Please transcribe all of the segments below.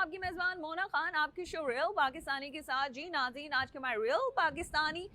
आपकी मेज़बान मोना खान आपकी शो रियल पाकिस्तानी के साथ। जी नाज़रीन, आज के हमारे रियल पाकिस्तानी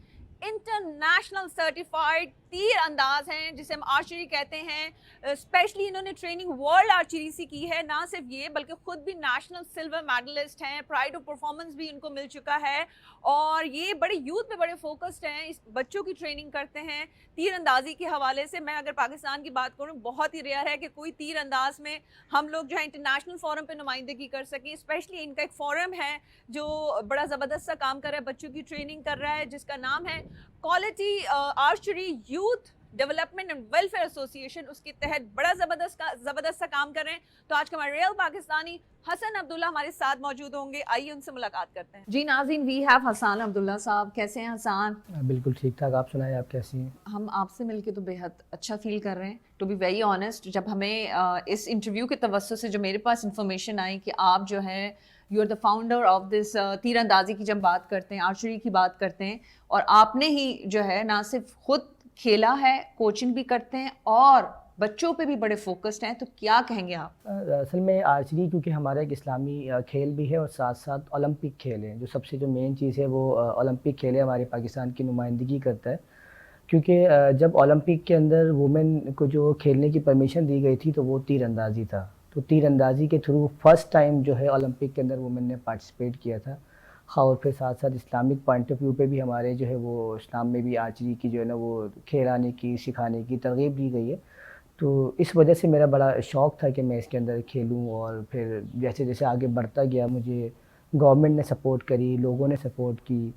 इंटरनेशनल सर्टिफाइड तीर अंदाज हैं जिसे हम आर्चरी कहते हैं। स्पेशली इन्होंने ट्रेनिंग वर्ल्ड आर्चरी से की है। ना सिर्फ ये बल्कि खुद भी नेशनल सिल्वर मेडलिस्ट हैं। प्राइड ऑफ परफॉर्मेंस भी इनको मिल चुका है और ये बड़े यूथ पे बड़े फोकस्ड हैं। इस बच्चों की ट्रेनिंग करते हैं तीर अंदाजी के हवाले से। मैं अगर पाकिस्तान की बात करूँ, बहुत ही रेयर है कि कोई तीर अंदाज में हम लोग जो है इंटरनेशनल फोरम पे नुमाइंदगी कर सकें। स्पेशली इनका एक फोरम है जो बड़ा ज़बरदस्त सा काम कर रहा है, बच्चों की ट्रेनिंग कर रहा है, जिसका नाम है quality archery youth development and welfare association. उसके तहत बड़ा ज़बरदस्त सा काम कर रहे हैं। तो आज का हमारे रियल पाकिस्तानी हसन अब्दुल्ला हमारे साथ मौजूद होंगे। आइए उनसे मुलाकात करते हैं। जी नाज़रीन, वी हैव हसन अब्दुल्ला साहब। कैसे हैं हसन? बिल्कुल ठीक ठाक, आप सुनाएं, आप कैसी हैं? हम आपसे मिलके तो बेहद अच्छा फील कर रहे हैं। टू बी वेरी ऑनेस्ट, जब हमें इस इंटरव्यू के तवज्जो से जो मेरे पास इंफॉर्मेशन आई कि आप जो है you are the founder of this तीरंदाजी की जब बात करते हैं, आर्चरी की बात करते हैं, और आपने ही जो है ना सिर्फ खुद खेला है, कोचिंग भी करते हैं और बच्चों पे भी बड़े फोकस्ड हैं, तो क्या कहेंगे आप? असल में आर्चरी क्योंकि हमारा एक इस्लामी खेल भी है और साथ साथ ओलंपिक खेल है। जो सबसे जो मेन चीज़ है वो ओलंपिक खेल है, हमारे पाकिस्तान की नुमाइंदगी करता है। क्योंकि जब ओलंपिक के अंदर वुमेन को जो खेलने की परमिशन दी गई थी तो वो तीरंदाजी था। तो तीरंदाजी के थ्रू फर्स्ट टाइम जो है ओलंपिक के अंदर वुमेन ने पार्टिसिपेट किया था। हाँ, और फिर साथ साथ इस्लामिक पॉइंट ऑफ व्यू पे भी हमारे जो है वो इस्लाम में भी आर्चरी की जो है ना वो खेलाने की, सिखाने की तरगीब दी गई है। तो इस वजह से मेरा बड़ा शौक़ था कि मैं इसके अंदर खेलूं, और फिर जैसे जैसे आगे बढ़ता गया मुझे गवर्नमेंट ने सपोर्ट करी, लोगों ने सपोर्ट की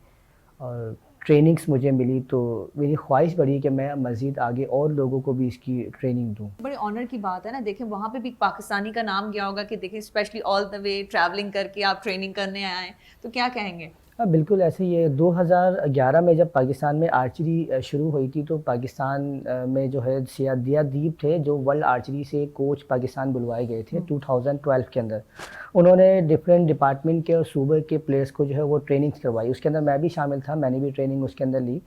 और ट्रेनिंग्स मुझे मिली, तो मेरी ख्वाहिश बढ़ी कि मैं मज़ीद आगे और लोगों को भी इसकी ट्रेनिंग दूं। बड़े ऑनर की बात है ना। देखें, वहाँ पे भी एक पाकिस्तानी का नाम गया होगा कि देखें specially all the way travelling करके आप ट्रेनिंग करने आए हैं, तो क्या कहेंगे? हाँ बिल्कुल, ऐसे ही है। 2011 में जब पाकिस्तान में आर्चरी शुरू हुई थी तो पाकिस्तान में जो है सियादिया दीप थे जो वर्ल्ड आर्चरी से कोच पाकिस्तान बुलवाए गए थे 2012 के अंदर। उन्होंने डिफरेंट डिपार्टमेंट के और सूबे के प्लेयर्स को जो है वो ट्रेनिंग्स करवाई। उसके अंदर मैं भी शामिल था, मैंने भी ट्रेनिंग उसके अंदर ली।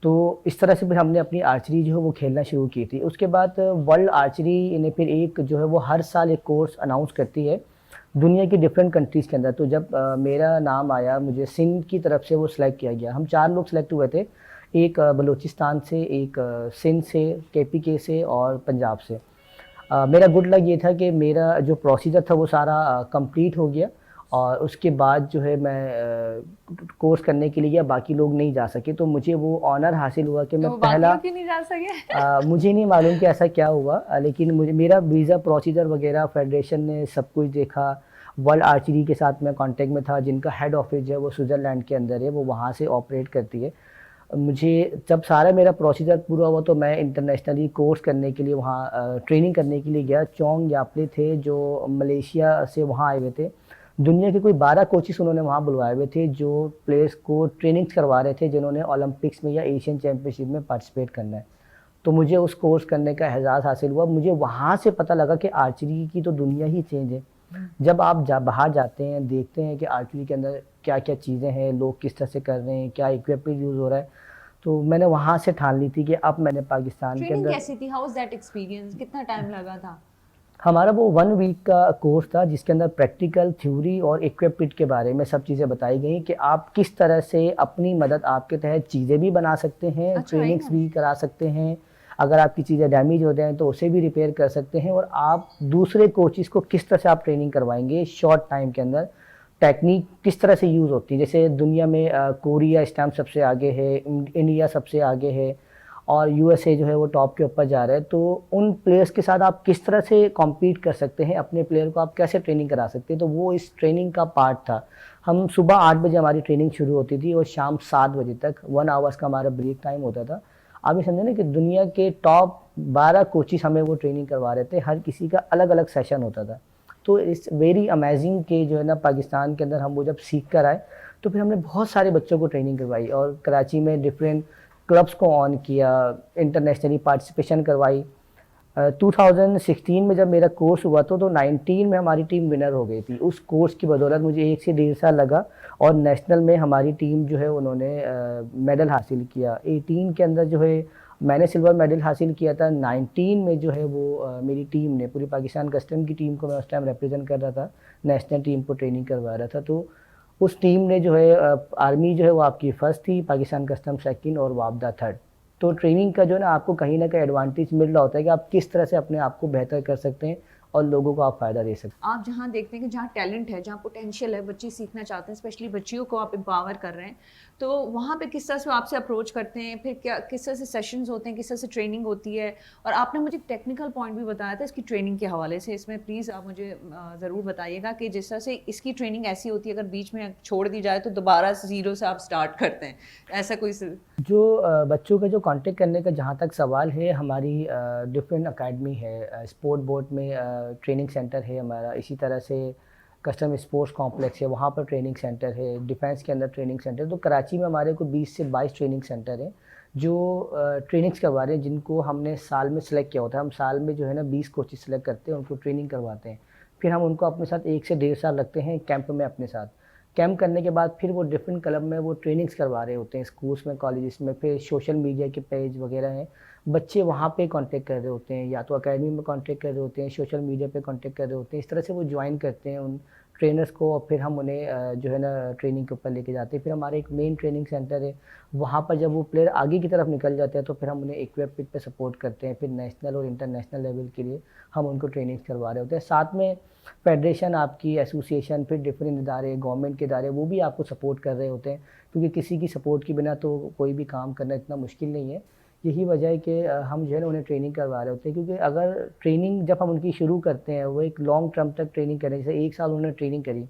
तो इस तरह से फिर हमने अपनी आर्चरी जो है वो खेलना शुरू की थी। उसके बाद वर्ल्ड आर्चरी ने फिर एक जो है वो हर साल एक कोर्स अनाउंस करती है दुनिया की डिफरेंट कंट्रीज़ के अंदर। तो जब मेरा नाम आया, मुझे सिंध की तरफ से वो सिलेक्ट किया गया। हम 4 लोग सिलेक्ट हुए थे, एक बलूचिस्तान से, एक सिंध से, केपीके से और पंजाब से। मेरा गुड लक ये था कि मेरा जो प्रोसीजर था वो सारा कंप्लीट हो गया और उसके बाद जो है मैं कोर्स करने के लिए गया, बाकी लोग नहीं जा सके। तो मुझे वो ऑनर हासिल हुआ कि मैं तो पहला। बाकी क्यों नहीं जा सके? मुझे नहीं मालूम कि ऐसा क्या हुआ, लेकिन मुझे मेरा वीज़ा प्रोसीजर वगैरह फेडरेशन ने सब कुछ देखा। वर्ल्ड आर्चरी के साथ मैं कांटेक्ट में था, जिनका हेड ऑफिस है वो स्विट्ज़रलैंड के अंदर है, वो वहाँ से ऑपरेट करती है। मुझे जब सारा मेरा प्रोसीजर पूरा हुआ तो मैं इंटरनेशनली कोर्स करने के लिए वहाँ ट्रेनिंग करने के लिए गया। चोंग यापले थे जो मलेशिया से वहाँ आए हुए थे। दुनिया के कोई 12 कोचेस उन्होंने वहाँ बुलवाए हुए थे जो प्लेयर्स को ट्रेनिंग्स करवा रहे थे जिन्होंने ओलंपिक्स में या एशियन चैम्पियनशिप में पार्टिसिपेट करना है। तो मुझे उस कोर्स करने का एहसास हासिल हुआ। मुझे वहाँ से पता लगा कि आर्चरी की तो दुनिया ही चेंज है। जब आप बाहर जाते हैं, देखते हैं कि आर्चरी के अंदर क्या क्या चीज़ें हैं, लोग किस तरह से कर रहे हैं, क्या इक्विपमेंट यूज़ हो रहा है, तो मैंने वहाँ से ठान ली थी कि अब मैंने पाकिस्तान के ट्रेनिंग अंदर। कैसी थी? How was that experience? कितना टाइम लगा था? हमारा वो 1 वीक का कोर्स था जिसके अंदर प्रैक्टिकल, थ्योरी और इक्विपमेंट के बारे में सब चीज़ें बताई गई कि आप किस तरह से अपनी मदद आपके तहत चीज़ें भी बना सकते हैं, अच्छा, ट्रेनिंग्स भी करा सकते हैं। अगर आपकी चीज़ें डैमेज हो जाएँ तो उसे भी रिपेयर कर सकते हैं, और आप दूसरे कोचेस को किस तरह से आप ट्रेनिंग करवाएंगे शॉर्ट टाइम के अंदर, टेक्निक किस तरह से यूज़ होती है। जैसे दुनिया में कोरिया इस टाइम सबसे आगे है, इंडिया सबसे आगे है और यूएसए जो है वो टॉप के ऊपर जा रहा है। तो उन प्लेयर्स के साथ आप किस तरह से कॉम्पीट कर सकते हैं, अपने प्लेयर को आप कैसे ट्रेनिंग करा सकते हैं, तो वो इस ट्रेनिंग का पार्ट था। हम सुबह 8 बजे हमारी ट्रेनिंग शुरू होती थी और शाम 7 बजे तक 1 आवर्स का हमारा ब्रेक टाइम होता था। आप ये समझे ना कि दुनिया के टॉप 12 कोचेस हमें वो ट्रेनिंग करवा रहे थे, हर किसी का अलग अलग सेशन होता था। तो इट्स वेरी अमेजिंग कि जो है ना पाकिस्तान के अंदर हम वो जब सीख कर आए तो फिर हमने बहुत सारे बच्चों को ट्रेनिंग करवाई और कराची में डिफरेंट क्लब्स को ऑन किया, इंटरनेशनली पार्टिसिपेशन करवाई। 2016 में जब मेरा कोर्स हुआ तो 19 में हमारी टीम विनर हो गई थी। उस कोर्स की बदौलत मुझे 1 से 1.5 साल लगा और नेशनल में हमारी टीम जो है उन्होंने मेडल हासिल किया। 18 के अंदर जो है मैंने सिल्वर मेडल हासिल किया था 19 में जो है वो मेरी टीम ने, पूरी पाकिस्तान कस्टम की टीम को मैं उस टाइम रिप्रेजेंट कर रहा था, नेशनल टीम को ट्रेनिंग करवा रहा था। तो उस टीम ने जो है आर्मी जो है वो आपकी फर्स्ट थी, पाकिस्तान कस्टम सेकंड और वापदा थर्ड। तो ट्रेनिंग का जो है ना आपको कहीं ना कहीं एडवांटेज मिल रहा होता है कि आप किस तरह से अपने आप को बेहतर कर सकते हैं और लोगों को आप फ़ायदा दे सकते हैं। आप जहाँ देखते हैं कि जहाँ टैलेंट है, जहाँ पोटेंशियल है, बच्चे सीखना चाहते हैं, स्पेशली बच्चियों को आप एम्पावर कर रहे हैं, तो वहाँ पे किस तरह से आपसे अप्रोच करते हैं, फिर क्या किस तरह से सेशंस होते हैं, किस तरह से ट्रेनिंग होती है? और आपने मुझे टेक्निकल पॉइंट भी बताया था इसकी ट्रेनिंग के हवाले से, इसमें प्लीज़ आप मुझे ज़रूर बताइएगा कि जिस तरह से इसकी ट्रेनिंग ऐसी होती है, अगर बीच में छोड़ दी जाए तो दोबारा से ज़ीरो से आप स्टार्ट करते हैं, ऐसा कोई जो बच्चों का जो कांटेक्ट करने का जहाँ तक सवाल है, हमारी डिफरेंट अकेडमी है, स्पोर्ट बोर्ड में ट्रेनिंग सेंटर है हमारा, इसी तरह से कस्टम स्पोर्ट्स कॉम्प्लेक्स है, वहाँ पर ट्रेनिंग सेंटर है, डिफेंस के अंदर ट्रेनिंग सेंटर। तो कराची में हमारे को 20 से 22 ट्रेनिंग सेंटर हैं जो ट्रेनिंग्स करवा रहे हैं, जिनको हमने साल में सेलेक्ट किया होता है। हम साल में जो है ना 20 कोचेज सेलेक्ट करते हैं, उनको ट्रेनिंग करवाते हैं, फिर हम उनको अपने साथ 1 से 1.5 साल रखते हैं कैंप में अपने साथ। कैंप करने के बाद फिर वो डिफरेंट क्लब में वो ट्रेनिंग्स करवा रहे होते हैं, स्कूल्स में, कॉलेजेस में, फिर सोशल मीडिया के पेज वगैरह हैं, बच्चे वहाँ पे कांटेक्ट कर रहे होते हैं, या तो एकेडमी में कांटेक्ट कर रहे होते हैं, सोशल मीडिया पे कांटेक्ट कर रहे होते हैं। इस तरह से वो ज्वाइन करते हैं उन ट्रेनर्स को और फिर हम उन्हें जो है ना ट्रेनिंग के ऊपर लेके जाते हैं। फिर हमारे एक मेन ट्रेनिंग सेंटर है, वहाँ पर जब वो प्लेयर आगे की तरफ निकल जाते हैं तो फिर हम उन्हें इक्विपमेंट पे सपोर्ट करते हैं। फिर नेशनल और इंटरनेशनल लेवल के लिए हम उनको ट्रेनिंग करवा रहे होते हैं। साथ में फेडरेशन, आपकी एसोसिएशन, फिर डिफरेंट इदारे, गवर्नमेंट के इदारे, वो भी आपको सपोर्ट कर रहे होते हैं, क्योंकि किसी की सपोर्ट के बिना तो कोई भी काम करना इतना मुश्किल नहीं है। यही वजह है कि हम जो है ना उन्हें ट्रेनिंग करवा रहे होते हैं, क्योंकि अगर ट्रेनिंग जब हम उनकी शुरू करते हैं, वो एक लॉन्ग टर्म तक ट्रेनिंग करें, जैसे 1 साल उन्होंने ट्रेनिंग करी,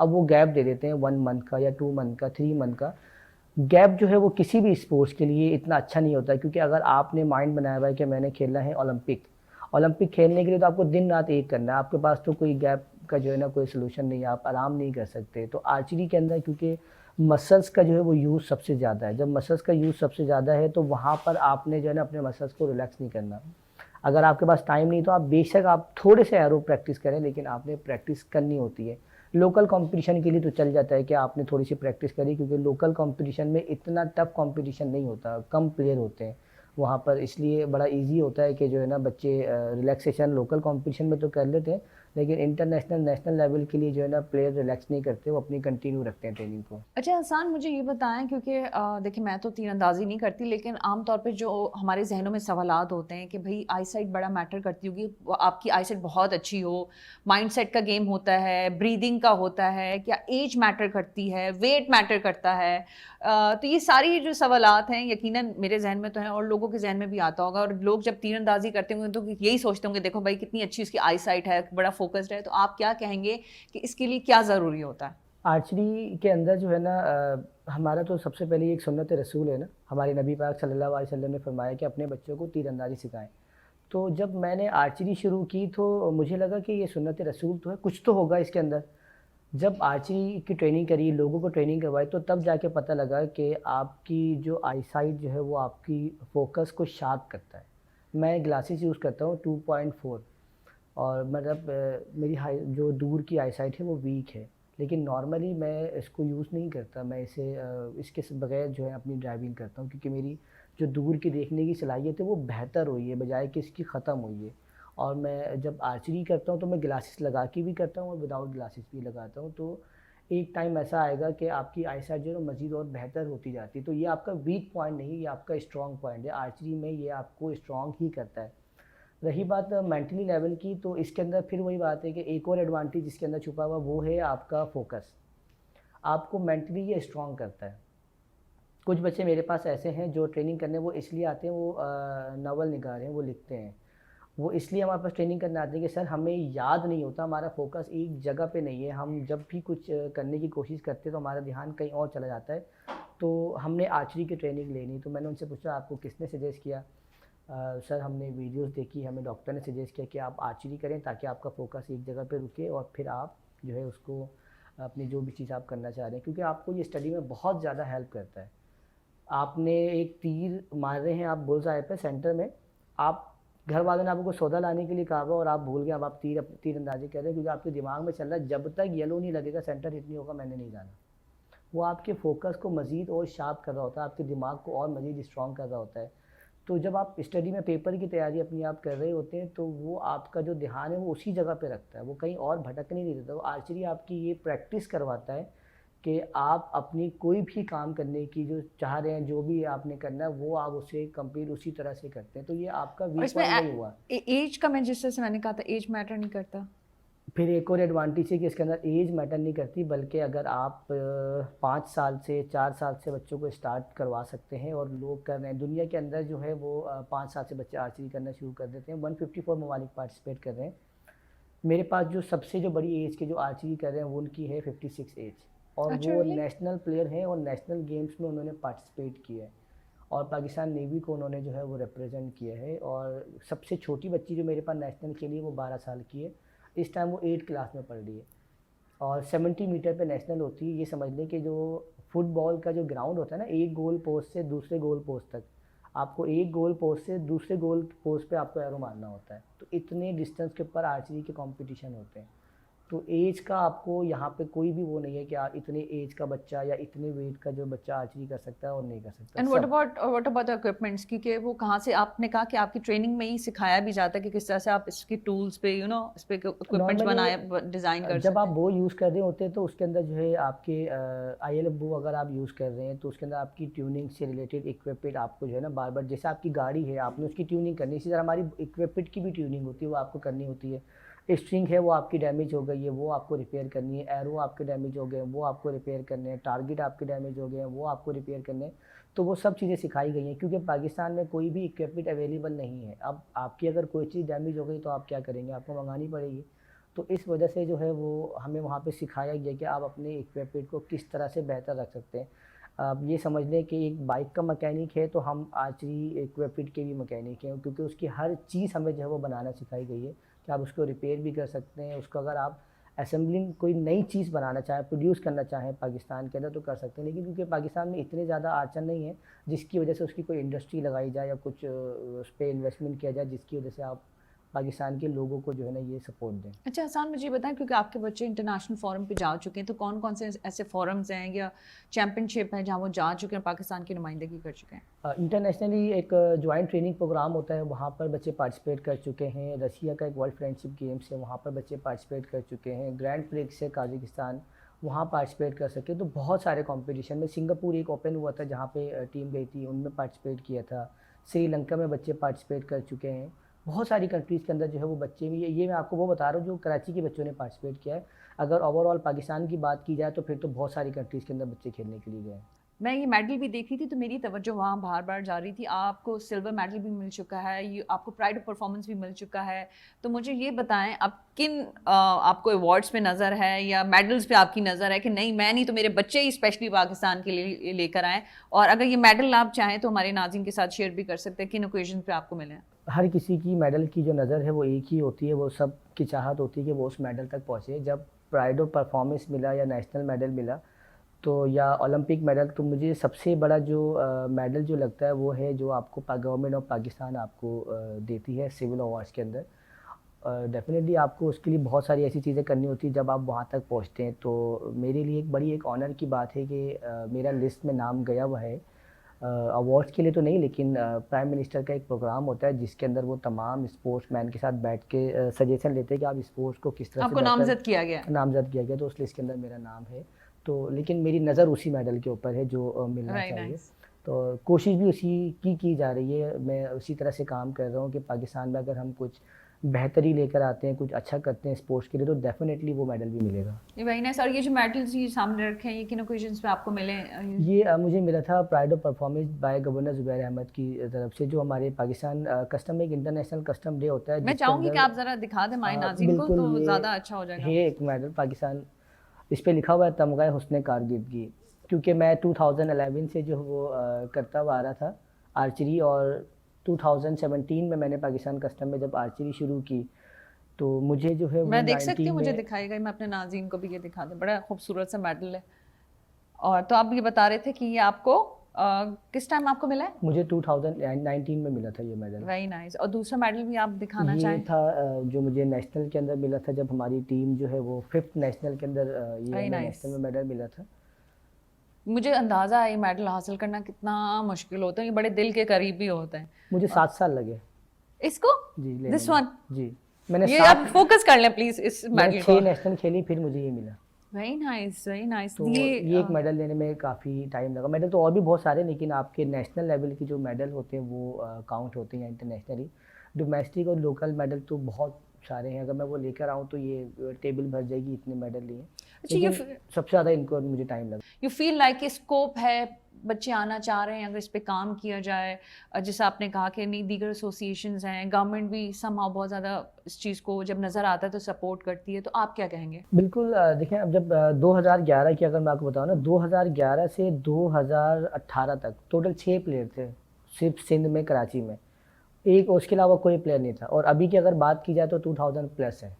अब वो गैप दे देते हैं 1 मंथ का या 2 मंथ का, 3 मंथ का गैप जो है वो किसी भी स्पोर्ट्स के लिए इतना अच्छा नहीं होता है। क्योंकि अगर आपने माइंड बनाया हुआ है कि मैंने खेलना है ओलंपिक, ओलंपिक खेलने के लिए तो आपको दिन रात एक करना है, आपके पास तो कोई गैप का जो है ना कोई सोल्यूशन नहीं है, आप आराम नहीं कर सकते। तो आर्चरी के अंदर क्योंकि मसल्स का जो है वो यूज़ सबसे ज़्यादा है, जब मसल्स का यूज़ सबसे ज़्यादा है तो वहाँ पर आपने जो है ना अपने मसल्स को रिलैक्स नहीं करना। अगर आपके पास टाइम नहीं तो आप बेशक आप थोड़े से एरो प्रैक्टिस करें, लेकिन आपने प्रैक्टिस करनी होती है। लोकल कंपटीशन के लिए तो चल जाता है कि आपने थोड़ी सी प्रैक्टिस करी, क्योंकि लोकल कंपटीशन में इतना टफ कंपटीशन नहीं होता, कम प्लेयर होते हैं वहाँ पर, इसलिए बड़ा इजी होता है कि जो है ना बच्चे रिलैक्सेशन लोकल कंपटीशन में तो कर लेते हैं, लेकिन इंटरनेशनल, नेशनल लेवल के लिए जो है ना प्लेयर रिलैक्स नहीं करते, वो अपनी कंटिन्यू रखते हैं ट्रेनिंग को। अच्छा हसन, मुझे ये बताएं, क्योंकि देखिए मैं तो तीरंदाजी नहीं करती, लेकिन आमतौर पे जो हमारे जहनों में सवालात होते हैं कि भाई आईसाइट बड़ा मैटर करती होगी, आपकी आईसाइट बहुत अच्छी हो, माइंडसेट का गेम होता है, ब्रीदिंग का होता है, क्या एज मैटर करती है, वेट मैटर करता है, तो ये सारी जो सवालात हैं यकीनन मेरे जहन में तो हैं और लोगों के जहन में भी आता होगा, और लोग जब तीरंदाजी करते होंगे तो यही सोचते होंगे देखो भाई कितनी अच्छी उसकी आईसाइट है, बड़ा फोकस्ड है। तो आप क्या कहेंगे कि इसके लिए क्या ज़रूरी होता है? आर्चरी के अंदर जो है ना हमारा तो सबसे पहले एक सुन्नत रसूल है ना, हमारे नबी पाक सल्लल्लाहु अलैहि वसल्लम ने फरमाया कि अपने बच्चों को तीरंदाजी सिखाएं। तो जब मैंने आर्चरी शुरू की तो मुझे लगा कि ये सुन्नत रसूल तो है, कुछ तो होगा इसके अंदर। जब आर्चरी की ट्रेनिंग करी, लोगों को ट्रेनिंग करवाई, तो तब जाके पता लगा कि आपकी जो आईसाइट जो है वो आपकी फोकस को शार्प करता है। मैं ग्लासेस यूज़ करता हूँ 2.4, और मतलब मेरी हाई जो दूर की आईसाइट है वो वीक है, लेकिन नॉर्मली मैं इसको यूज़ नहीं करता, मैं इसे इसके बगैर जो है अपनी ड्राइविंग करता हूँ, क्योंकि मेरी जो दूर की देखने की सलाहियत है वो बेहतर हुई है बजाय कि इसकी ख़त्म हुई है। और मैं जब आर्चरी करता हूँ तो मैं ग्लासेस लगा के भी करता हूँ और विदाउट ग्लासेस भी लगाता हूँ। तो एक टाइम ऐसा आएगा कि आपकी आईसाइट जो है मज़ीद और बेहतर होती जाती है। तो ये आपका वीक पॉइंट नहीं, ये आपका स्ट्रॉन्ग पॉइंट है। आर्चरी में ये आपको स्ट्रॉन्ग ही करता है। रही बात मेंटली लेवल की, तो इसके अंदर फिर वही बात है कि एक और एडवांटेज इसके अंदर छुपा हुआ वो है आपका फोकस। आपको मेंटली ये स्ट्रॉन्ग करता है। कुछ बच्चे मेरे पास ऐसे हैं जो ट्रेनिंग करने वो इसलिए आते हैं, वो नावल निगार हैं, वो लिखते हैं, वो इसलिए हमारे पास ट्रेनिंग करने आते हैं कि सर हमें याद नहीं होता, हमारा फोकस एक जगह पे नहीं है, हम जब भी कुछ करने की कोशिश करते हैं तो हमारा ध्यान कहीं और चला जाता है। तो हमने आर्चरी की ट्रेनिंग लेनी, तो मैंने उनसे पूछा आपको किसने सजेस्ट किया? सर हमने वीडियोस देखी, हमें डॉक्टर ने सजेस्ट किया कि आप आर्चरी करें ताकि आपका फोकस एक जगह पे रुके और फिर आप जो है उसको अपनी जो भी चीज़ आप करना चाह रहे हैं, क्योंकि आपको ये स्टडी में बहुत ज़्यादा हेल्प करता है। आपने एक तीर मार रहे हैं आप बुल्स आई पे सेंटर में, आप घर वालों ने आपको सौदा लाने के लिए कहा हुआ और आप भूल गए, अब आप तीर अंदाजी कर रहे हैं, क्योंकि आपके दिमाग में चल रहा है जब तक येलो नहीं लगेगा, सेंटर हिट नहीं होगा, मैंने नहीं जाना। वो आपके फोकस को मज़ीद और शार्प कर रहा होता है, आपके दिमाग को और मज़ीद स्ट्रॉन्ग कर रहा होता है। तो जब आप स्टडी में पेपर की तैयारी अपनी आप कर रहे होते हैं तो वो आपका जो ध्यान है वो उसी जगह पे रखता है, वो कहीं और भटकने नहीं देता। वो आर्चरी आपकी ये प्रैक्टिस करवाता है कि आप अपनी कोई भी काम करने की जो चाह रहे हैं, जो भी आपने करना है वो आप उसे कंप्लीट उसी तरह से करते हैं। तो ये आपका और वीक इसमें पॉइंट नहीं हुआ। एज का, मैं जिस तरह से मैंने कहा था, एज मैटर नहीं करता। फिर एक और एडवांटेज है कि इसके अंदर एज मैटर नहीं करती, बल्कि अगर आप 5 साल से 4 साल से बच्चों को स्टार्ट करवा सकते हैं, और लोग कर रहे हैं दुनिया के अंदर जो है वो 5 साल से बच्चे आर्चरी करना शुरू कर देते हैं। 154 ममालिक पार्टिसिपेट कर रहे हैं। मेरे पास जो सबसे जो बड़ी एज के जो आर्चरी कर रहे हैं वो उनकी है 56 एज, और अच्छा, वो really? नेशनल प्लेयर हैं और नेशनल गेम्स में उन्होंने पार्टिसिपेट किया है, और पाकिस्तान नेवी को उन्होंने जो है वो रिप्रेजेंट किया है। और सबसे छोटी बच्ची जो मेरे पास नेशनल के लिए वो 12 साल की है, इस टाइम वो 8 क्लास में पढ़ रही है, और 70 मीटर पे नेशनल होती है। ये समझ लें कि जो फुटबॉल का जो ग्राउंड होता है ना, एक गोल पोस्ट से दूसरे गोल पोस्ट तक, आपको एक गोल पोस्ट से दूसरे गोल पोस्ट पे आपको एरो मारना होता है। तो इतने डिस्टेंस के ऊपर आर्चरी के कंपटीशन होते हैं। तो एज का आपको यहाँ पे कोई भी वो नहीं है कि आप इतने एज का बच्चा या इतने वेट का जो बच्चा आर्चरी कर सकता है और नहीं कर सकता। एंड व्हाट अबाउट इक्विपमेंट्स, क्योंकि वो कहाँ से, आपने कहा कि आपकी ट्रेनिंग में ही सिखाया भी जाता है कि किस तरह से आप इसकी टूल्स पे इस पे इक्विपमेंट्स बनाए, डिजाइन कर जब सकते आप हैं। वो यूज़ कर रहे होते हैं तो उसके अंदर जो है आपके ILFO अगर आप यूज़ कर रहे हैं तो उसके अंदर आपकी ट्यूनिंग से रिलेटेड इक्विपमेंट आपको जो है ना बार बार, जैसे आपकी गाड़ी है आपने उसकी ट्यूनिंग करनी, इसी तरह हमारी इक्विपमेंट की भी ट्यूनिंग होती है, वो आपको करनी होती है। स्ट्रिंग है वो आपकी डैमेज हो गई है, वो आपको रिपेयर करनी है। एरो आपके डैमेज हो गए हैं, वो आपको रिपेयर करने हैं। टारगेट आपके डैमेज हो गए हैं, वो आपको रिपेयर करने हैं। तो वो सब चीज़ें सिखाई गई हैं, क्योंकि पाकिस्तान में कोई भी इक्विपमेंट अवेलेबल नहीं है। अब आपकी अगर कोई चीज़ डैमेज हो गई तो आप क्या करेंगे, आपको मंगानी पड़ेगी। तो इस वजह से जो है वो हमें वहाँ पे सिखाया गया कि आप अपने इक्विपमेंट को किस तरह से बेहतर रख सकते हैं। आप ये समझ लें कि एक बाइक का मैकेनिक है तो हम आर्चरी इक्विपमेंट के भी मैकेनिक हैं, क्योंकि उसकी हर चीज़ हमें जो है वो बनाना सिखाई गई है कि आप उसको रिपेयर भी कर सकते हैं। उसको अगर आप असेंबलिंग कोई नई चीज़ बनाना चाहें, प्रोड्यूस करना चाहें पाकिस्तान के अंदर तो कर सकते हैं, लेकिन क्योंकि पाकिस्तान में इतने ज़्यादा आर्चर नहीं है जिसकी वजह से उसकी कोई इंडस्ट्री लगाई जाए या कुछ उस पर इन्वेस्टमेंट किया जाए जिसकी वजह से आप पाकिस्तान के लोगों को जो है ना ये सपोर्ट दें। अच्छा हसान, मुझे ये बताएं, क्योंकि आपके बच्चे इंटरनेशनल फोरम पे जा चुके हैं, तो कौन कौन से ऐसे फोरम्स हैं या चैंपियनशिप हैं जहाँ वो जा चुके हैं, पाकिस्तान की नुमाइंदगी कर चुके हैं? इंटरनेशनली एक जॉइंट ट्रेनिंग प्रोग्राम होता है, वहाँ पर बच्चे पार्टिसिपेट कर चुके हैं। रशिया का एक वर्ल्ड फ्रेंडशिप गेम्स है, वहाँ पर बच्चे पार्टिसिपेट कर चुके हैं। ग्रैंड प्रिक्स है काज़ाकिस्तान, वहाँ पार्टिसिपेट कर सके। तो बहुत सारे कंपटीशन में, सिंगापुर एक ओपन हुआ था जहाँ पे टीम गई थी, उनमें पार्टिसिपेट किया था। श्रीलंका में बच्चे पार्टिसिपेट कर चुके हैं। बहुत सारी कंट्रीज़ के अंदर जो है वो बच्चे भी, ये मैं आपको वो बता रहा हूँ जो कराची के बच्चों ने पार्टिसिपेट किया है। अगर ओवरऑल पाकिस्तान की बात की जाए तो फिर तो बहुत सारी कंट्रीज़ के अंदर बच्चे खेलने के लिए गए हैं। मैं ये मेडल भी देख रही थी तो मेरी तवज्जो वहाँ बार बार जा रही थी। आपको सिल्वर मेडल भी मिल चुका है, ये आपको प्राइड ऑफ परफॉर्मेंस भी मिल चुका है। तो मुझे ये बताएं, अब किन आपको अवार्ड्स पे नज़र है या मेडल्स पे आपकी नज़र है कि नहीं, मैं नहीं तो मेरे बच्चे ही स्पेशली पाकिस्तान के लिए लेकर आएँ? और अगर ये मेडल आप चाहें तो हमारे नाज़रीन के साथ शेयर भी कर सकते हैं, किन ओकेजन पे आपको मिले हैं? हर किसी की मेडल की जो नज़र है वो एक ही होती है, वो सब की चाहत होती है कि वो उस मेडल तक पहुँचे। जब प्राइड ऑफ परफॉर्मेंस मिला या नेशनल मेडल मिला तो या ओलंपिक मेडल, तो मुझे सबसे बड़ा जो मेडल जो लगता है वो है जो आपको गवर्नमेंट ऑफ पाकिस्तान आपको देती है सिविल अवार्ड्स के अंदर। डेफिनेटली आपको उसके लिए बहुत सारी ऐसी चीज़ें करनी होती है जब आप वहाँ तक पहुँचते हैं। तो मेरे लिए एक बड़ी एक ऑनर की बात है कि मेरा लिस्ट में नाम गया हुआ है। अवार्ड्स के लिए तो नहीं, लेकिन प्राइम मिनिस्टर का एक प्रोग्राम होता है जिसके अंदर वो तमाम स्पोर्ट्समैन के साथ बैठ के सजेशन लेते हैं कि आप स्पोर्ट्स को किस तरह से आपको नामजद किया गया? नामजद किया गया, तो उस लिस्ट के अंदर मेरा नाम है। तो लेकिन मेरी नज़र उसी मेडल के ऊपर है जो मिलना चाहिए। तो कोशिश भी उसी की जा रही है। मैं उसी तरह से काम कर रहा हूँ कि पाकिस्तान में अगर हम कुछ बेहतरी लेकर आते हैं, कुछ अच्छा करते हैं स्पोर्ट्स के लिए, तो डेफिनेटली वो मेडल भी मिलेगा। ये वही ना सर, ये जो मेडल्स ये सामने रखे हैं, ये किन ओकेजन्स पे आपको मिले? ये मुझे मिला था pride of performance by governor Zubair Ahmed की तरफ से, जो हमारे पाकिस्तान कस्टम में एक इंटरनेशनल कस्टम डे होता है। मैं चाहूँगी कि आप ज़रा दिखा दें हमारे नाज़रीन को, तो ज़्यादा अच्छा हो जाएगा। ये एक मेडल पाकिस्तान, इस पे लिखा हुआ है तमगा हुस्न कारगिर्दगी, क्योंकि मैं 2011 से जो वो करता हुआ आ रहा था आर्चरी, और 2017 में मैंने पाकिस्तान कस्टम में जब आर्चरी शुरू की तो मुझे जो है मैं देख सकती हूँ, मुझे दिखाएगा, मैं अपने नाज़रीन को भी ये दिखा दूँ। बड़ा खूबसूरत सा मेडल है। और तो आप ये बता रहे थे कि ये आपको किस टाइम आपको मिला है? मुझे 2019 में मिला था ये मेडल। Very nice. और दूसरा मेडल भी आप दिखाना चाहें? ये था जो मुझे नेशनल के अंदर मिला था, जब हमारी टीम जो है वो 5th नेशनल के अंदर ये नेशनल में मेडल मिला था। मुझे अंदाजा है ये मेडल हासिल करना कितना मुश्किल होता है, ये बड़े दिल के करीब भी होता है। मुझे 7 साल लगे इसको जी लेने दिस में। वन जी मैंने ये 7 आप फोकस कर लें प्लीज इस मैंने मेडल 6 को। नेशनल खेली फिर मुझे ये मिला। Very nice very nice. तो ये एक मेडल लेने में काफ़ी टाइम लगा। मेडल तो और भी बहुत सारे, लेकिन आपके नेशनल लेवल की जो मेडल होते हैं वो काउंट होते हैं इंटरनेशनली। डोमेस्टिक और लोकल मेडल तो बहुत सारे हैं, अगर मैं वो लेकर आऊँ तो ये टेबल भर जाएगी, इतने मेडल लिए। अच्छा, लेकिन सबसे ज़्यादा इनको मुझे टाइम लगा। यू फील लाइक स्कोप है, बच्चे आना चाह रहे हैं, अगर इस पे काम किया जाए, जैसे आपने कहा कि नहीं दीगर एसोसिएशंस हैं, गवर्नमेंट भी समहाउ बहुत ज़्यादा इस चीज़ को जब नज़र आता है तो सपोर्ट करती है, तो आप क्या कहेंगे? बिल्कुल देखें, अब जब 2011 की अगर मैं आपको बताऊँ ना, 2011 से 2018 तक टोटल 6 प्लेयर थे सिर्फ सिंध में, कराची में, एक उसके अलावा कोई प्लेयर नहीं था। और अभी की अगर बात की जाए तो 2000 प्लस है,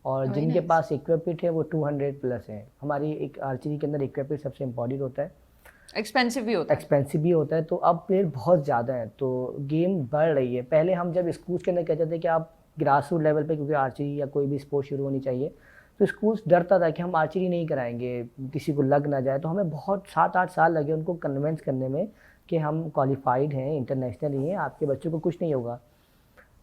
और Very जिनके nice. पास इक्विपमेंट है वो 200 प्लस है। हमारी एक आर्चरी के अंदर इक्विपमेंट सबसे इम्पॉर्टेंट होता है, एक्सपेंसिव भी होता है। एक्सपेंसिव भी होता है। तो अब प्लेयर बहुत ज़्यादा हैं, तो गेम बढ़ रही है। पहले हम जब स्कूल्स के अंदर कहते थे कि आप ग्रास रूट लेवल पे, क्योंकि आर्चरी या कोई भी स्पोर्ट शुरू होनी चाहिए, तो स्कूल्स डरता था कि हम आर्चरी नहीं कराएंगे, किसी को लग ना जाए। तो हमें बहुत 7-8 साल लगे उनको कन्विंस करने में कि हम क्वालिफाइड हैं, इंटरनेशनल ही हैं, आपके बच्चों को कुछ नहीं होगा।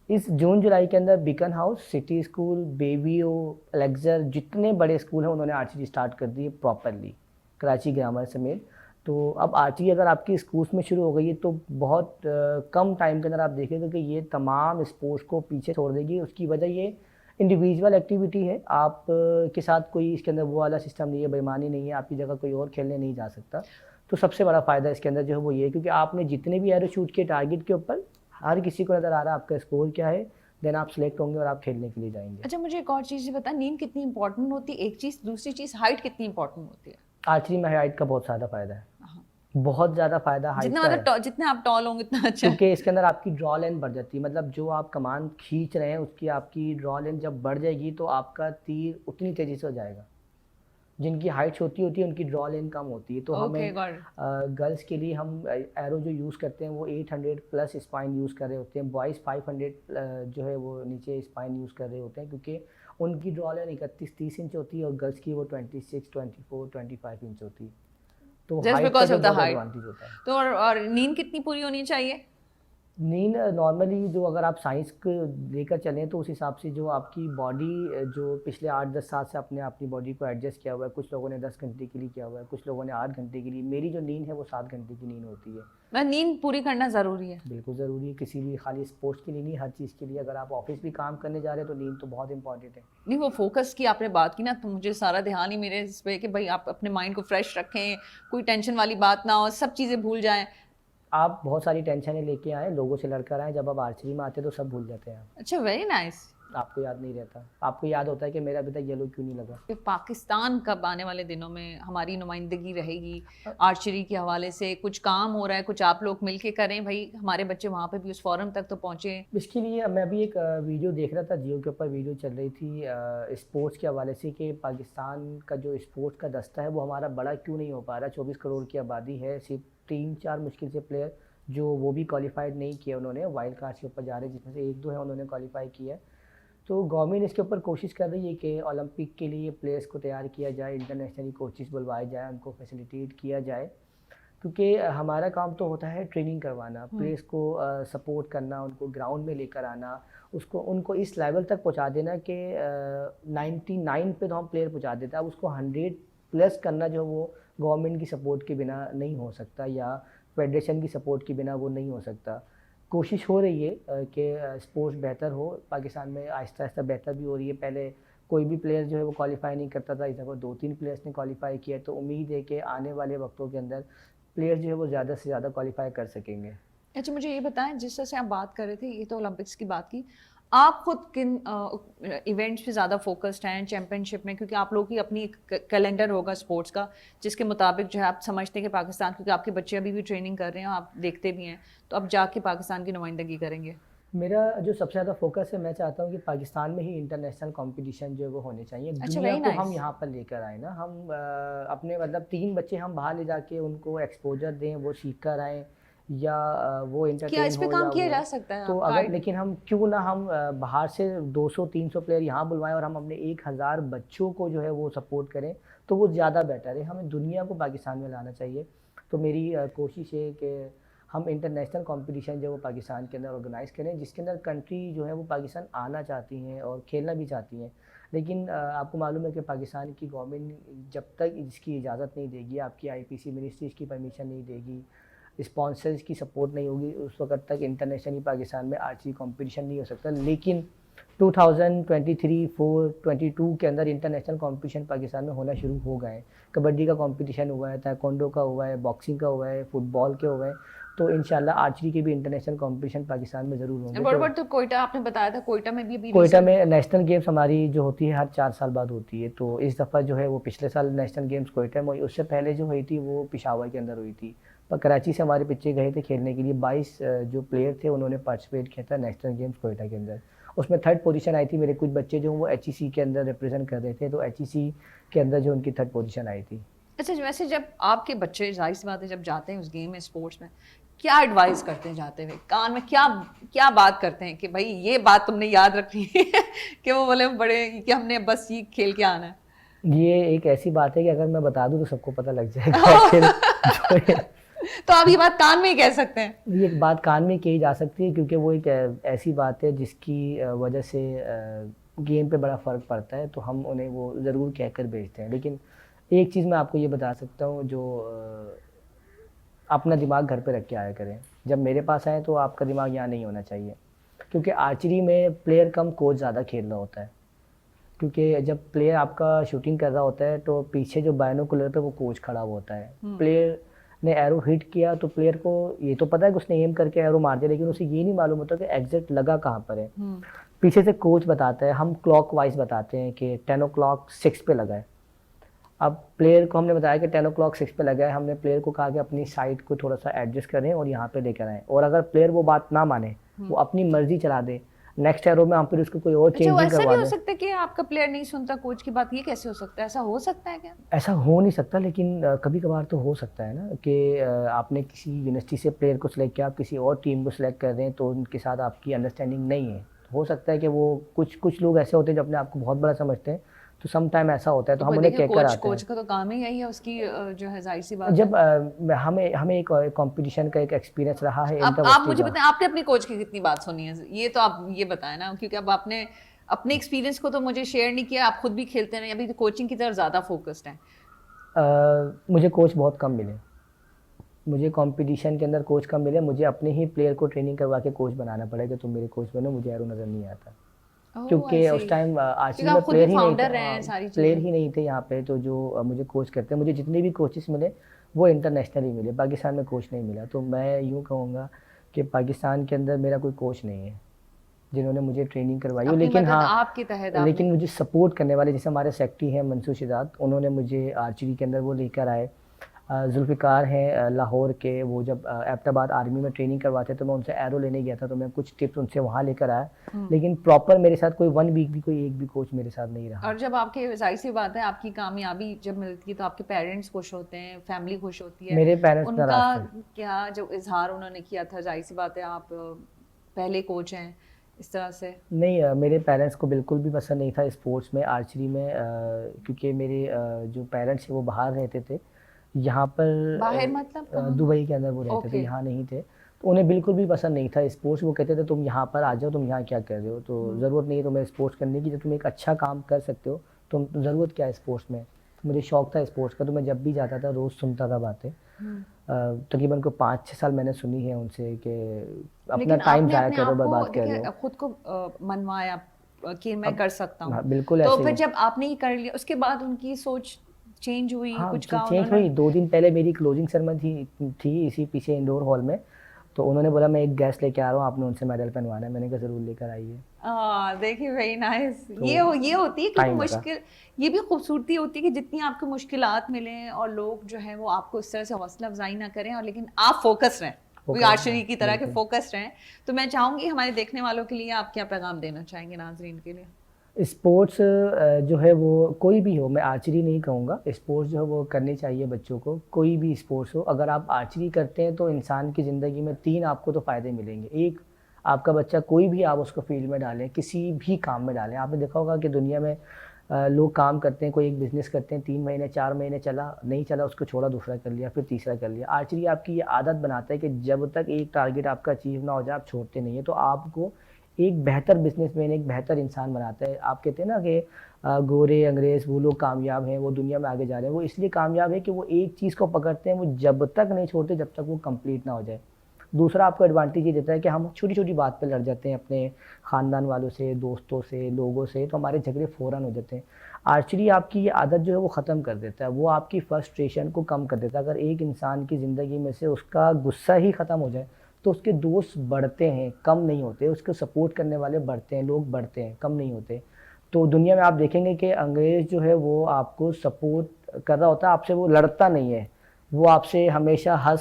इस जून जुलाई के अंदर बीकन हाउस, सिटी स्कूल, बेबीओ, एलेक्जर, जितने बड़े स्कूल हैं उन्होंने आर्चरी स्टार्ट कर दी है प्रॉपरली, कराची ग्रामर समेत। तो अब आर्चरी अगर आपकी स्कूल्स में शुरू हो गई है तो बहुत कम टाइम के अंदर आप देखेंगे कि ये तमाम स्पोर्ट्स को पीछे छोड़ देगी। उसकी वजह ये इंडिविजुअल एक्टिविटी है, आप के साथ कोई इसके अंदर वो वाला सिस्टम नहीं है, बेईमानी नहीं है, आपकी जगह कोई और खेलने नहीं जा सकता। तो सबसे बड़ा फ़ायदा इसके अंदर जो है वो ये है, क्योंकि आपने जितने भी एरो शूट किए टारगेट के ऊपर, हर किसी को नज़र आ रहा है आपका स्कोर क्या है, देन आप सिलेक्ट होंगे और आप खेलने के लिए जाएंगे। अच्छा, मुझे एक और चीज़ बता, नींद कितनी इंपॉर्टेंट होती है, एक चीज़, दूसरी चीज़ हाइट कितनी इंपॉर्टेंट होती है? आर्चरी में हाइट का बहुत ज़्यादा फ़ायदा है, हाँ। बहुत ज़्यादा फ़ायदा हाइट जितना का है, मतलब जितने आप टॉल होंगे उतना अच्छा है। क्योंकि इसके अंदर आपकी ड्रॉ लेंथ बढ़ जाती है। मतलब जो आप कमान खींच रहे हैं उसकी आपकी ड्रॉ लेंथ जब बढ़ जाएगी तो आपका तीर उतनी तेज़ी से हो जाएगा। जिनकी हाइट छोटी होती है उनकी ड्रॉ लेंथ कम होती है। तो ओके, हमें गॉट इट। गर्ल्स के लिए हम एरो जो यूज़ करते हैं वो 800 प्लस स्पाइन यूज़ कर रहे होते हैं, बॉयज़ 500 जो है वो नीचे स्पाइन यूज़ कर रहे होते हैं, क्योंकि उनकी ड्रॉ लेंथ 31-30 इंच होती है और गर्ल्स की वो 26, 24, 25 इंच होती है। तो जस्ट हाइट का बिकॉज जो ऑफ द बहुत हाइट। एडवांटेज होता है। तो और नींद कितनी पूरी होनी चाहिए? नींद नॉर्मली जो अगर आप साइंस को लेकर चलें तो उस हिसाब से जो आपकी बॉडी जो पिछले 8-10 साल से अपनी बॉडी को एडजस्ट किया हुआ है, कुछ लोगों ने 10 घंटे के लिए किया हुआ है, कुछ लोगों ने 8 घंटे के लिए। मेरी जो नींद है वो 7 घंटे की नींद होती है। मैं नींद पूरी करना ज़रूरी है। बिल्कुल ज़रूरी है, किसी भी खाली स्पोर्ट्स के लिए नहीं, हर चीज़ के लिए। अगर आप ऑफिस भी काम करने जा रहे हैं तो नींद तो बहुत इंपॉर्टेंट है। नहीं, वो फोकस की आपने बात की ना, तो मुझे सारा ध्यान ही मेरे इस पे कि भाई आप अपने माइंड को फ्रेश रखें, कोई टेंशन वाली बात ना हो, सब चीज़ें भूल जाएं। आप बहुत सारी टेंशनें लेके आएँ, लोगों से लड़कर आएँ, जब आप आर्चरी में आते हैं तो सब भूल जाते हैं आप। अच्छा, वेरी नाइस। आपको याद नहीं रहता, आपको याद होता है कि मेरा अभी तक येलो क्यों नहीं लगा। कि पाकिस्तान कब आने वाले दिनों में हमारी नुमाइंदगी रहेगी आर्चरी के हवाले से? कुछ काम हो रहा है, कुछ आप लोग मिलके करें भाई, हमारे बच्चे वहाँ पे भी उस फोरम तक तो पहुँचे। इसके लिए मैं अभी एक वीडियो देख रहा था, जियो के ऊपर वीडियो चल रही थी स्पोर्ट्स के हवाले से, कि पाकिस्तान का जो स्पोर्ट्स का दस्ता है वो हमारा बड़ा क्यों नहीं हो पा रहा। 24 करोड़ की आबादी है, सिर्फ 3-4 मुश्किल से प्लेयर जो वो भी क्वालिफाइड नहीं किया उन्होंने, वाइल्ड कार्ड्स के ऊपर जा रहे हैं, जिसमें से 1-2 हैं उन्होंने क्वालिफाई किया। तो गवर्नमेंट इसके ऊपर कोशिश कर रही है कि ओलंपिक के लिए प्लेयर्स को तैयार किया जाए, इंटरनेशनली कोचेस बुलवाए जाए, उनको फैसिलिटेट किया जाए, क्योंकि हमारा काम तो होता है ट्रेनिंग करवाना, प्लेयर्स को सपोर्ट करना, उनको ग्राउंड में लेकर आना, उनको इस लेवल तक पहुंचा देना कि 99 पे तो हम प्लेयर पहुंचा देते हैं। अब उसको 100 प्लस करना जो वो गवर्नमेंट की सपोर्ट के बिना नहीं हो सकता, या फेडरेशन की सपोर्ट के बिना वो नहीं हो सकता। कोशिश हो रही है कि स्पोर्ट्स बेहतर हो पाकिस्तान में, आहिस्ता आहिस्ता बेहतर भी हो रही है। पहले कोई भी प्लेयर जो है वो क्वालिफाई नहीं करता था, इस दफ़ा 2-3 प्लेयर्स ने क्वालिफाई किया। तो उम्मीद है कि आने वाले वक्तों के अंदर प्लेयर जो है वो ज़्यादा से ज़्यादा क्वालिफाई कर सकेंगे। अच्छा, मुझे ये बताएं, जिस तरह से आप बात कर रहे थे, ये तो ओलंपिक्स की बात की, आप खुद किन इवेंट्स पे ज़्यादा फोकस्ड हैं चैम्पियनशिप में? क्योंकि आप लोगों की अपनी एक कैलेंडर होगा स्पोर्ट्स का, जिसके मुताबिक जो है आप समझते हैं कि पाकिस्तान, क्योंकि आपके बच्चे अभी भी ट्रेनिंग कर रहे हैं, आप देखते भी हैं, तो अब जाके पाकिस्तान की नुमाइंदगी करेंगे। मेरा जो सबसे ज़्यादा फोकस है, मैं चाहता हूँ कि पाकिस्तान में ही इंटरनेशनल कंपटीशन जो है वो होने चाहिए। अच्छा, दुनिया very को nice. हम यहाँ पर लेकर आए ना, हम अपने मतलब 3 बच्चे हम बाहर ले जाके उनको एक्सपोजर दें, वो सीख कर आएँ, या वो क्या एंटरटेन इस पे हो काम या किया वो, जा सकता है तो आपका अगर आइडिया? लेकिन हम क्यों ना हम बाहर से 200-300 प्लेयर यहाँ बुलवाएं और हम अपने 1000 बच्चों को जो है वो सपोर्ट करें, तो वो ज़्यादा बेटर है। हमें दुनिया को पाकिस्तान में लाना चाहिए। तो मेरी कोशिश है कि हम इंटरनेशनल कंपटीशन जो वो पाकिस्तान के अंदर ऑर्गेनाइज़ करें, जिसके अंदर कंट्री जो है वो पाकिस्तान आना चाहती हैं और खेलना भी चाहती हैं। लेकिन आपको मालूम है कि पाकिस्तान की गवर्नमेंट जब तक इसकी इजाज़त नहीं देगी, आपकी आईपीसी मिनिस्ट्री इसकी परमिशन नहीं देगी, स्पॉन्सर्स की सपोर्ट नहीं होगी, उस वक्त तक इंटरनेशनली पाकिस्तान में आर्चरी कंपटीशन नहीं हो सकता। लेकिन 2023, 4, 22 के अंदर इंटरनेशनल कंपटीशन पाकिस्तान में होना शुरू हो गए हैं। कबड्डी का कंपटीशन हुआ है, ताइक्वांडो का हुआ है, बॉक्सिंग का हुआ है, फुटबॉल के हुए हैं। तो इंशाल्लाह आर्चरी के भी इंटरनेशनल कंपटीशन पाकिस्तान में ज़रूर होंगे। बट तो कोयटा आपने बताया था, कोयटा में भी अभी कोयटा recent- में नेशनल गेम्स हमारी जो होती है हर 4 साल बाद होती है। तो इस दफ़ा जो है वो पिछले साल नेशनल गेम्स कोयटा में हुई, उससे पहले जो हुई थी वो पेशावर के अंदर हुई थी। पर कराची से हमारे बच्चे गए थे खेलने के लिए, 22 जो प्लेयर थे उन्होंने पार्टिसिपेट किया था नेशनल गेम्स कोयटा के अंदर। उसमें 3rd पोजीशन आई थी। मेरे कुछ बच्चे जो वो एचईसी के अंदर रिप्रेजेंट कर रहे थे, तो एचईसी के अंदर जो उनकी 3rd पोजीशन आई थी। अच्छा, वैसे जब आपके बच्चे जाहिर सी बात है जब जाते हैं उस गेम में, स्पोर्ट्स में, क्या एडवाइस करते हैं जाते हुए? कान में क्या क्या बात करते हैं कि भाई ये बात तुमने याद रखनी है कि वो बोले बड़े कि हमने बस ये खेल के आना है? ये एक ऐसी बात है कि अगर मैं बता दूं तो सबको पता लग जाएगा। फिर जो है तो आप ये बात कान में ही कह सकते हैं। ये एक बात कान में कही जा सकती है, क्योंकि वो एक ऐसी बात है जिसकी वजह से गेम पे बड़ा फ़र्क पड़ता है, तो हम उन्हें वो ज़रूर कहकर भेजते हैं। लेकिन एक चीज़ मैं आपको ये बता सकता हूँ, जो अपना दिमाग घर पे रख के आया करें। जब मेरे पास आए तो आपका दिमाग यहाँ नहीं होना चाहिए, क्योंकि आर्चरी में प्लेयर कम कोच ज़्यादा खेल रहा होता है। क्योंकि जब प्लेयर आपका शूटिंग कर रहा होता है तो पीछे जो बायनोकुलर पे वो कोच खड़ा हुआ होता है। प्लेयर ने एरो हिट किया तो प्लेयर को ये तो पता है कि उसने एम करके एरो मार दिया, लेकिन उसे ये नहीं मालूम होता कि एग्जैक्ट लगा कहाँ पर है। पीछे से कोच बताता है, हम क्लॉक वाइज बताते हैं कि 10 o'clock 6 पे लगा है। अब प्लेयर को हमने बताया कि 10 o'clock 6 पे लगा है, हमने प्लेयर को कहा कि अपनी साइड को थोड़ा सा एडजस्ट करें और यहाँ पे लेकर आएँ। और अगर प्लेयर वो बात ना माने, वो अपनी मर्जी चला दे, नेक्स्ट एरो में हम फिर उसको कोई और अच्छा, वो चेंजिंग ऐसा भी करवा हो दें। सकता है कि आपका प्लेयर नहीं सुनता कोच की बात? ये कैसे हो सकता है? ऐसा हो सकता है क्या? ऐसा हो नहीं सकता, लेकिन कभी कभार तो हो सकता है ना कि आपने किसी यूनिवर्सिटी से प्लेयर को सिलेक्ट किया, आप किसी और टीम को सिलेक्ट कर रहे हैं, तो उनके साथ आपकी अंडरस्टैंडिंग नहीं है। तो हो सकता है कि वो कुछ लोग ऐसे होते हैं जो अपने आप को बहुत बड़ा समझते हैं, तो सम टाइम ऐसा होता है, तो हम उन्हें कहकर आते कोच हैं। का तो काम ही यही है, उसकी जो है जाहिर सी बात है। जब हमें एक कंपटीशन का एक एक्सपीरियंस रहा है आप इंटरवर्सिटी मुझे का। बताएं, आपने अपनी कोच की कितनी बात सुनी है? ये तो आप ये बताएं ना, क्योंकि अब आपने अपने एक्सपीरियंस को तो मुझे शेयर नहीं किया, आप खुद भी खेलते रहे, अभी तो कोचिंग की तरफ ज़्यादा फोकस्ड हैं। मुझे कोच बहुत कम मिले, मुझे कंपटीशन के अंदर कोच कम मिले। मुझे अपने ही प्लेयर को ट्रेनिंग करवा के कोच बनाना पड़ेगा, तुम मेरे कोच बनो, मुझे एरो नज़र नहीं आता। क्योंकि उस टाइम आर्चरी में प्लेयर ही नहीं थे, प्लेयर ही नहीं थे यहाँ पे, तो जो मुझे कोच करते हैं, मुझे जितने भी कोचेस मिले वो इंटरनेशनली मिले, पाकिस्तान में कोच नहीं मिला। तो मैं यूँ कहूँगा कि पाकिस्तान के अंदर मेरा कोई कोच नहीं है जिन्होंने मुझे ट्रेनिंग करवाई हो। लेकिन हाँ, आपके तहत लेकिन मुझे सपोर्ट करने वाले, जैसे हमारे सेक्रेटरी हैं मंसूर शिदात, उन्होंने मुझे आर्चरी के अंदर वो लेकर आए। जुल्फ़िकार हैं लाहौर के, वो जब एबटाबाद आर्मी में ट्रेनिंग करवाते तो मैं उनसे एरो लेने गया था, तो मैं कुछ टिप्स उनसे वहाँ लेकर आया। लेकिन प्रॉपर मेरे साथ कोई 1 वीक भी कोई एक भी कोच मेरे साथ नहीं रहा। और जब आपके जाहिर सी बात है आपकी कामयाबी जब मिलती है तो आपके पेरेंट्स खुश होते हैं, फैमिली खुश होती है। मेरे पेरेंट्स उनका नाराज थे। क्या जो इजहार उन्होंने किया था, जाहिर सी बात है आप पहले कोच हैं, इस तरह से? नहीं, मेरे पेरेंट्स को बिल्कुल भी पसंद नहीं था स्पोर्ट्स में, आर्चरी में, क्योंकि मेरे जो पेरेंट्स हैं वो बाहर रहते थे। यहाँ पर बाहर मतलब दुबई के अंदर वो रहते थे, यहाँ नहीं थे। तो उन्हें बिल्कुल भी पसंद नहीं था स्पोर्ट्स। वो कहते थे तुम यहाँ पर आ जाओ, तुम यहाँ क्या कर रहे हो, तो ज़रूरत नहीं है तुम्हें स्पोर्ट्स करने की, जब तुम एक अच्छा काम कर सकते हो तुम ज़रूरत क्या है स्पोर्ट्स में। तो मुझे शौक था स्पोर्ट्स का, तो मैं जब भी जाता था रोज़ सुनता था बातें। तकरीबन को 5-6 साल मैंने सुनी है उनसे कि अपना टाइम ज़ाया करो, बर्बाद कर रहे हो। खुद को मनवाया कि मैं कर सकता हूँ, बिल्कुल तो ऐसे फिर ही। जब आपने ये कर लिया उसके बाद उनकी सोच चेंज हुई? हाँ, कुछ कहा चेंज हुई। 2 दिन पहले मेरी क्लोजिंग सेरेमनी थी इसी पीछे इंडोर हॉल में, तो उन्होंने बोला मैं एक गेस्ट लेके आ रहा हूँ, आपने उनसे मेडल पहनवाना है। मैंने कहा ज़रूर लेकर आइए। देखिए, वेरी नाइस। तो ये होती है कि टाइम मुश्किल, ये भी खूबसूरती होती है कि जितनी आपको मुश्किलात मिलें और लोग जो है वो आपको इस तरह से हौसला अफजाई ना करें, और लेकिन आप फोकस रहें, कोई आर्चरी की तरह के फोकस रहें। तो मैं चाहूंगी हमारे देखने वालों के लिए आप क्या पैगाम देना चाहेंगे, नाजरीन के लिए? स्पोर्ट्स जो है वो कोई भी हो, मैं आर्चरी नहीं कहूँगा, स्पोर्ट्स जो है वो करनी चाहिए बच्चों को, कोई भी स्पोर्ट्स हो। अगर आप आर्चरी करते हैं तो इंसान की ज़िंदगी में 3 आपको तो फ़ायदे मिलेंगे। एक, आपका बच्चा कोई भी आप उसको फ़ील्ड में डालें, किसी भी काम में डालें, आपने देखा होगा कि दुनिया में लोग काम करते हैं, कोई एक बिज़नेस करते हैं, 3 महीने 4 महीने चला, नहीं चला उसको छोड़ा, दूसरा कर लिया, फिर तीसरा कर लिया। आर्चरी आपकी ये आदत बनाता है कि जब तक एक टारगेट आपका अचीव ना हो जाए आप छोड़ते नहीं हैं। तो आपको एक बेहतर बिजनेसमैन, एक बेहतर इंसान बनाता है। आप कहते हैं ना कि गोरे अंग्रेज़ वो लोग कामयाब हैं, वो दुनिया में आगे जा रहे हैं, वो इसलिए कामयाब है कि वो एक चीज़ को पकड़ते हैं, वो जब तक नहीं छोड़ते जब तक वो कंप्लीट ना हो जाए। दूसरा आपको एडवांटेज ये देता है कि हम छोटी-छोटी बात पे लड़ जाते हैं अपने ख़ानदान वालों से, दोस्तों से, लोगों से, तो हमारे झगड़े फ़ौरन हो जाते हैं। आर्चरी आपकी ये आदत जो है वो ख़त्म कर देता है, वो आपकी फ्रस्ट्रेशन को कम कर देता है। अगर एक इंसान की ज़िंदगी में से उसका गुस्सा ही ख़त्म हो जाए, तो उसके दोस्त बढ़ते हैं, कम नहीं होते, उसको सपोर्ट करने वाले बढ़ते हैं, लोग बढ़ते हैं, कम नहीं होते। तो दुनिया में आप देखेंगे कि अंग्रेज़ जो है वो आपको सपोर्ट कर रहा होता है, आपसे वो लड़ता नहीं है, वो आपसे हमेशा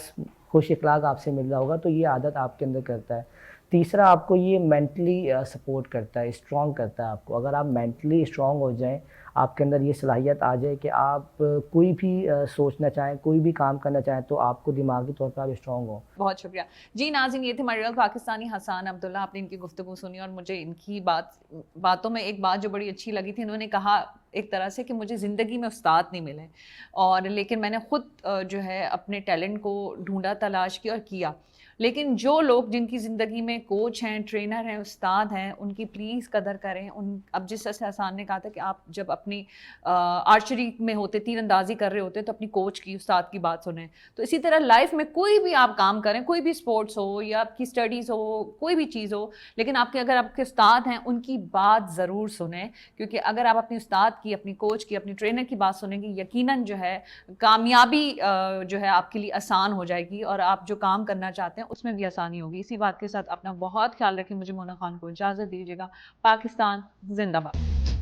खुश इखलाक आपसे मिल रहा होगा, तो ये आदत आपके अंदर करता है। तीसरा, आपको ये मेंटली सपोर्ट करता है, स्ट्रॉन्ग करता है आपको। अगर आप मेंटली स्ट्रॉन्ग हो जाएँ, आपके अंदर ये सलाहियत आ जाए कि आप कोई भी सोचना चाहें, कोई भी काम करना चाहें, तो आपको दिमागी तौर पे आप स्ट्रॉन्ग हो। बहुत शुक्रिया जी नाज़रीन, ये थे हमारे रियल पाकिस्तानी हसन अब्दुल्ला। आपने इनकी गुफ्तगू सुनी और मुझे इनकी बातों में एक बात जो बड़ी अच्छी लगी थी, इन्होंने कहा एक तरह से कि मुझे ज़िंदगी में उस्ताद नहीं मिले, और लेकिन मैंने खुद जो है अपने टैलेंट को ढूंढा, तलाश किया और किया। लेकिन जो लोग जिनकी ज़िंदगी में कोच हैं, ट्रेनर हैं, उस्ताद हैं, उनकी प्लीज़ कदर करें। अब जिस तरह से हसन ने कहा था कि आप जब अपनी आर्चरी में होते, तीरंदाजी कर रहे होते, तो अपनी कोच की, उस्ताद की बात सुनें। तो इसी तरह लाइफ में कोई भी आप काम करें, कोई भी स्पोर्ट्स हो या आपकी स्टडीज़ हो, कोई भी चीज़ हो, लेकिन अगर आपके उस्ताद हैं उनकी बात ज़रूर सुनें, क्योंकि अगर आप अपनी उस्ताद की, अपनी कोच की, अपनी ट्रेनर की बात सुनेंगे, यकीनन जो है कामयाबी जो है आपके लिए आसान हो जाएगी, और आप जो काम करना चाहते हैं उसमें भी आसानी होगी। इसी बात के साथ अपना बहुत ख्याल रखें। मुझे मोना खान को इजाज़त दीजिएगा। पाकिस्तान जिंदाबाद।